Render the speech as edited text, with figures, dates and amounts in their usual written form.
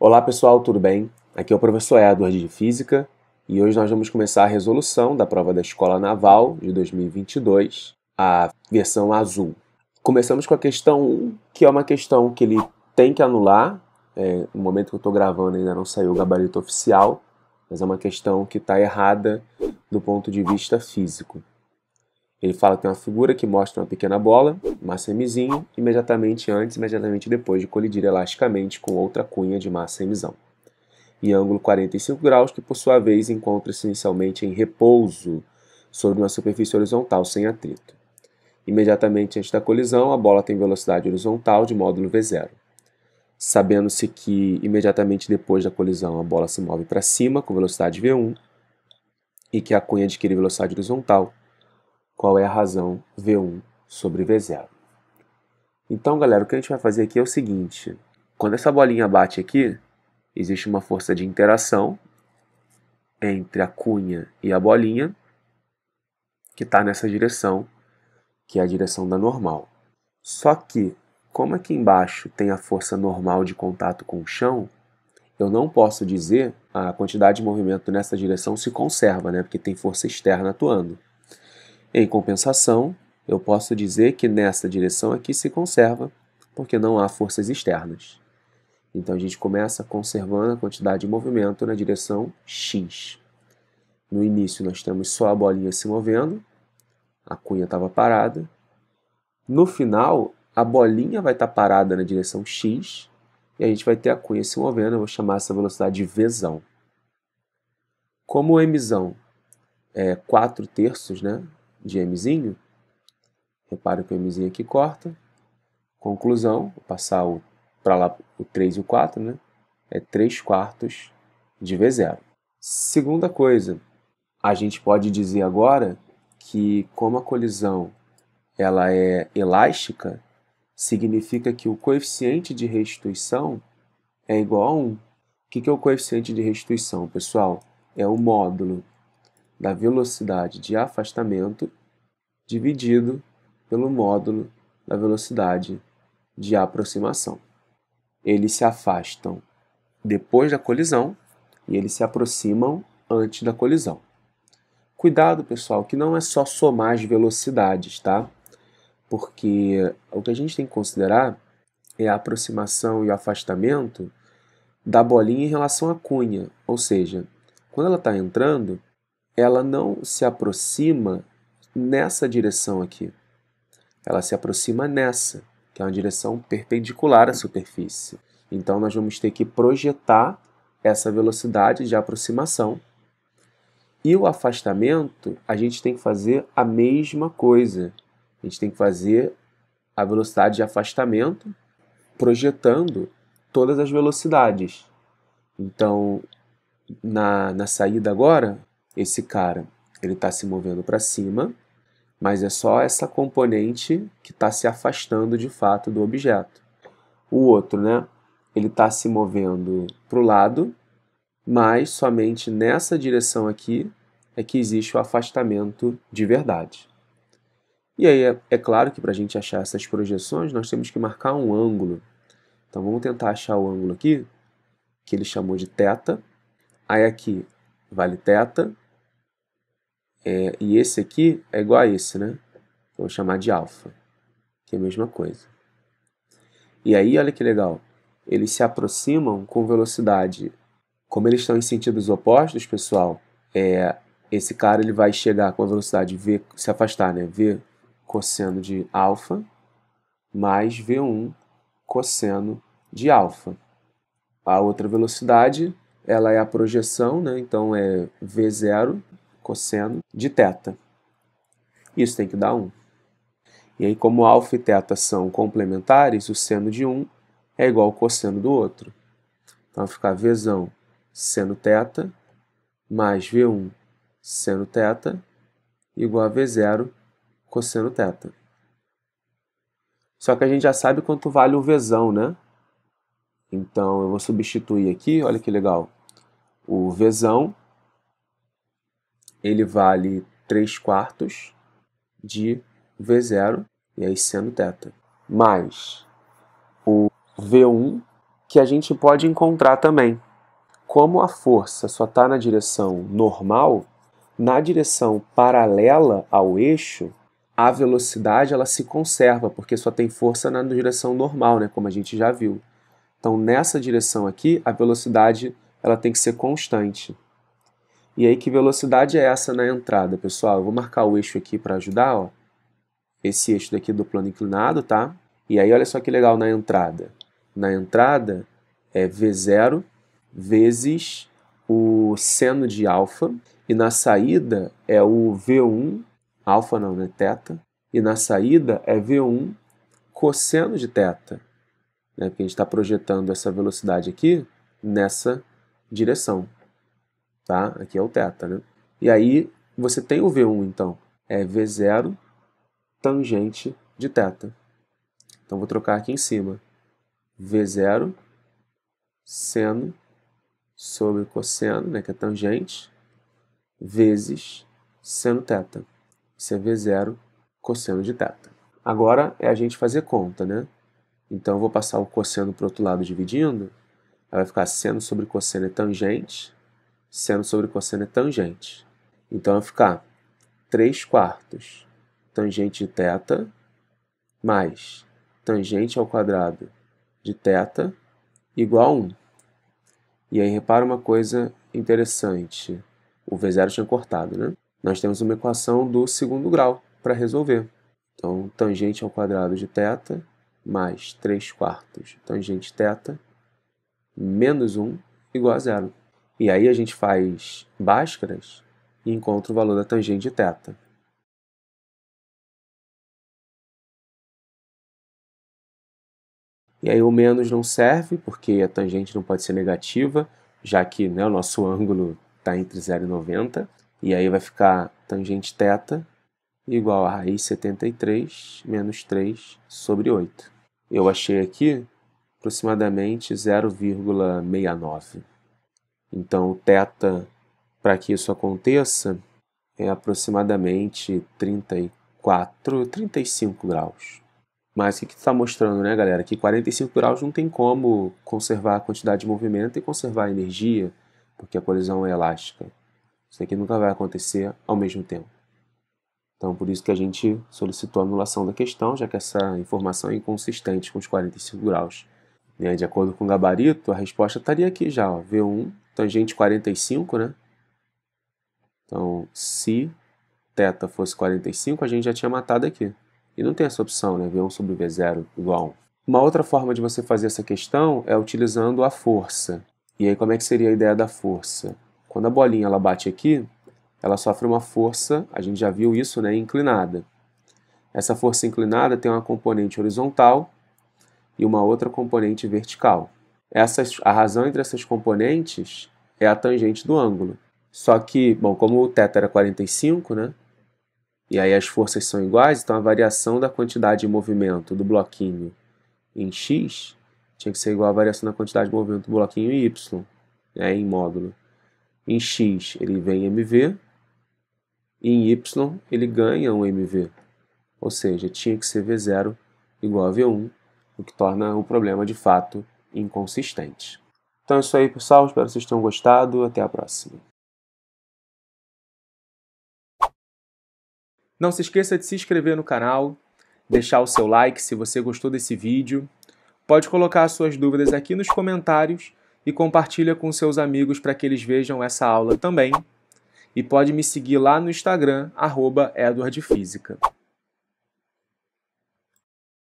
Olá pessoal, tudo bem? Aqui é o professor Edward de Física e hoje nós vamos começar a resolução da prova da Escola Naval de 2022, a versão azul. Começamos com a questão 1, que é uma questão que ele tem que anular. No momento que eu estou gravando ainda não saiu o gabarito oficial, mas é uma questão que está errada do ponto de vista físico. Ele fala que tem uma figura que mostra uma pequena bola, massa mzinho, imediatamente antes e imediatamente depois de colidir elasticamente com outra cunha de massa mzão, em ângulo 45 graus, que por sua vez encontra-se inicialmente em repouso sobre uma superfície horizontal sem atrito. Imediatamente antes da colisão, a bola tem velocidade horizontal de módulo V0. Sabendo-se que imediatamente depois da colisão a bola se move para cima com velocidade V1 e que a cunha adquire velocidade horizontal, qual é a razão V1 sobre V0. Então, galera, o que a gente vai fazer aqui é o seguinte. Quando essa bolinha bate aqui, existe uma força de interação entre a cunha e a bolinha, que está nessa direção, que é a direção da normal. Só que, como aqui embaixo tem a força normal de contato com o chão, eu não posso dizer a quantidade de movimento nessa direção se conserva, né? Porque tem força externa atuando. Em compensação, eu posso dizer que nessa direção aqui se conserva, porque não há forças externas. Então a gente começa conservando a quantidade de movimento na direção x. No início nós temos só a bolinha se movendo, a cunha estava parada. No final, a bolinha vai estar parada na direção x, e a gente vai ter a cunha se movendo, eu vou chamar essa velocidade de Vzão. Como o mzão é 4/3, né, de mzinho, repare que o mzinho aqui corta. Conclusão, vou passar para lá o 3 e o 4, né? É 3/4 de V0. Segunda coisa, a gente pode dizer agora que como a colisão ela é elástica, significa que o coeficiente de restituição é igual a 1. O que é o coeficiente de restituição, pessoal? É o módulo da velocidade de afastamento dividido pelo módulo da velocidade de aproximação. Eles se afastam depois da colisão e eles se aproximam antes da colisão. Cuidado, pessoal, que não é só somar as velocidades, tá? Porque o que a gente tem que considerar é a aproximação e o afastamento da bolinha em relação à cunha. Ou seja, quando ela está entrando, ela não se aproxima nessa direção aqui. Ela se aproxima nessa, que é uma direção perpendicular à superfície. Então, nós vamos ter que projetar essa velocidade de aproximação. E o afastamento, a gente tem que fazer a mesma coisa. A gente tem que fazer a velocidade de afastamento projetando todas as velocidades. Então, na saída agora, esse cara ele está se movendo para cima, mas é só essa componente que está se afastando de fato do objeto. O outro, né, ele está se movendo para o lado, mas somente nessa direção aqui é que existe o afastamento de verdade. E aí é claro que para a gente achar essas projeções, nós temos que marcar um ângulo. Então vamos tentar achar o ângulo aqui, que ele chamou de θ. Aí aqui vale θ. E esse aqui é igual a esse, né? Eu vou chamar de alfa, que é a mesma coisa. E aí, olha que legal, eles se aproximam com velocidade. Como eles estão em sentidos opostos, pessoal, esse cara ele vai chegar com a velocidade V, se afastar, né? V cosseno de alfa mais V1 cosseno de alfa. A outra velocidade, ela é a projeção, né? Então é V0 cosseno de θ. Isso tem que dar 1. E aí, como alfa e θ são complementares, o seno de um é igual ao cosseno do outro. Então vai ficar Vzão seno θ mais V1 seno θ igual a V0 cosseno θ. Só que a gente já sabe quanto vale o Vzão, né? Então eu vou substituir aqui, olha que legal. O Vzão, ele vale 3/4 de V0, e aí seno θ, mais o V1, que a gente pode encontrar também. Como a força só está na direção normal, na direção paralela ao eixo, a velocidade ela se conserva, porque só tem força na direção normal, né, como a gente já viu. Então, nessa direção aqui, a velocidade ela tem que ser constante. E aí, que velocidade é essa na entrada, pessoal? Eu vou marcar o eixo aqui para ajudar, ó. Esse eixo daqui do plano inclinado, tá? E aí, olha só que legal na entrada. Na entrada é V0 vezes o seno de alfa, e na saída é o V1, alfa não, né? Teta, e na saída é V1 cosseno de teta, né? Porque a gente está projetando essa velocidade aqui nessa direção, tá? Aqui é o teta, né? E aí você tem o V1, então, é V0 tangente de teta. Então vou trocar aqui em cima, V0 seno sobre cosseno, né, que é tangente, vezes seno teta. Isso é V0 cosseno de teta. Agora é a gente fazer conta, né? Então eu vou passar o cosseno para o outro lado dividindo, aí vai ficar seno sobre cosseno é tangente, seno sobre cosseno é tangente. Então vai ficar 3/4 tangente de teta mais tangente ao quadrado de teta igual a 1. E aí repara uma coisa interessante, o V0 tinha cortado, né? Nós temos uma equação do segundo grau para resolver. Então, tangente ao quadrado de teta mais 3/4 tangente teta menos 1 igual a 0. E aí a gente faz Bhaskaras e encontra o valor da tangente de teta. E aí o menos não serve, porque a tangente não pode ser negativa, já que, né, o nosso ângulo está entre 0 e 90. E aí vai ficar tangente teta igual a raiz 73 menos 3 sobre 8. Eu achei aqui aproximadamente 0,69. Então, o θ, para que isso aconteça, é aproximadamente 34, 35 graus. Mas o que está mostrando, né, galera? Que 45 graus não tem como conservar a quantidade de movimento e conservar a energia, porque a colisão é elástica. Isso aqui nunca vai acontecer ao mesmo tempo. Então, por isso que a gente solicitou a anulação da questão, já que essa informação é inconsistente com os 45 graus. De acordo com o gabarito, a resposta estaria aqui já, ó, V1, tangente 45, né? Então, se θ fosse 45, a gente já tinha matado aqui. E não tem essa opção, né? V1 sobre V0 igual a 1. Uma outra forma de você fazer essa questão é utilizando a força. E aí, como é que seria a ideia da força? Quando a bolinha ela bate aqui, ela sofre uma força, a gente já viu isso, né, inclinada. Essa força inclinada tem uma componente horizontal e uma outra componente vertical. A razão entre essas componentes é a tangente do ângulo. Só que, bom, como o θ era 45, né, e aí as forças são iguais, então a variação da quantidade de movimento do bloquinho em x tinha que ser igual à variação da quantidade de movimento do bloquinho em y, né, em módulo. Em x ele vem mv, e em y ele ganha um mv. Ou seja, tinha que ser V0 igual a V1, o que torna o problema de fato inconsistente. Então é isso aí, pessoal. Espero que vocês tenham gostado. Até a próxima. Não se esqueça de se inscrever no canal, deixar o seu like se você gostou desse vídeo. Pode colocar suas dúvidas aqui nos comentários e compartilha com seus amigos para que eles vejam essa aula também. E pode me seguir lá no Instagram, @edwardfísica.